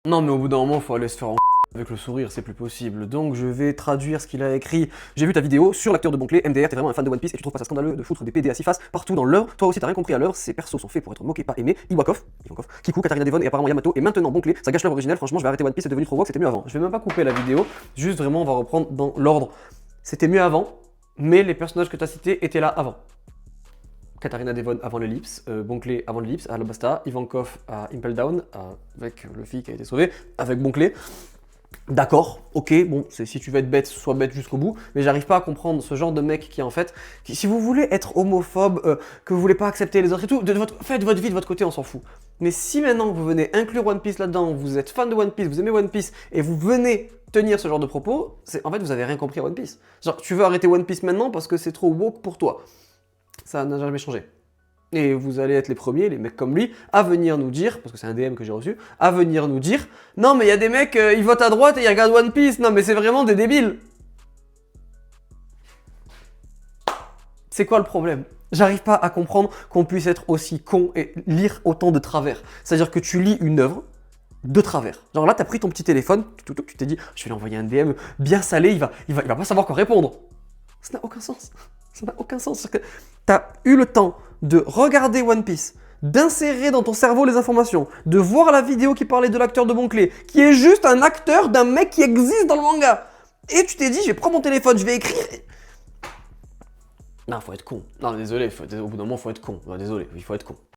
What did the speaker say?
Non mais au bout d'un moment, faut aller se faire avec le sourire, c'est plus possible. Donc je vais traduire ce qu'il a écrit. J'ai vu ta vidéo sur l'acteur de Bonclé, MDR, t'es vraiment un fan de One Piece et tu trouves pas ça scandaleux de foutre des PD à 6 faces partout dans l'œuvre. Toi aussi t'as rien compris à l'œuvre, ces persos sont faits pour être moqués, pas aimés. Iwakov, Kiku, Katarina Devon et apparemment Yamato et maintenant Bonclé, ça gâche l'œuvre originelle, franchement je vais arrêter One Piece, c'est devenu trop woke, c'était mieux avant. Je vais même pas couper la vidéo, juste vraiment on va reprendre dans l'ordre. C'était mieux avant, mais les personnages que t'as cités étaient là avant. Katarina Devon avant l'ellipse, Bonclé avant l'ellipse, Alabasta, Ivankov à Impel Down, avec Luffy qui a été sauvé, avec Bonclé. D'accord, ok, bon, si tu veux être bête, sois bête jusqu'au bout, mais j'arrive pas à comprendre ce genre de mec qui en fait, si vous voulez être homophobe, que vous voulez pas accepter les autres et tout, faites votre vie de votre côté, on s'en fout. Mais si maintenant vous venez inclure One Piece là-dedans, vous êtes fan de One Piece, vous aimez One Piece, et vous venez tenir ce genre de propos, en fait vous avez rien compris à One Piece. Genre, tu veux arrêter One Piece maintenant parce que c'est trop woke pour toi. Ça n'a jamais changé. Et vous allez être les premiers, les mecs comme lui, à venir nous dire, parce que c'est un DM que j'ai reçu, à venir nous dire « Non mais il y a des mecs, ils votent à droite et ils regardent One Piece, non mais c'est vraiment des débiles !» C'est quoi le problème? J'arrive pas à comprendre qu'on puisse être aussi con et lire autant de travers. C'est-à-dire que tu lis une œuvre de travers. Genre là, t'as pris ton petit téléphone, tu t'es dit « Je vais lui envoyer un DM bien salé, il va pas savoir quoi répondre !» Ça n'a aucun sens. Ça n'a aucun sens. T'as eu le temps de regarder One Piece, d'insérer dans ton cerveau les informations, de voir la vidéo qui parlait de l'acteur de Bonclé, qui est juste un acteur d'un mec qui existe dans le manga. Et tu t'es dit, je vais prendre mon téléphone, je vais écrire. Non, faut être con. Non, désolé, au bout d'un moment, faut être con. Non, désolé, il faut être con.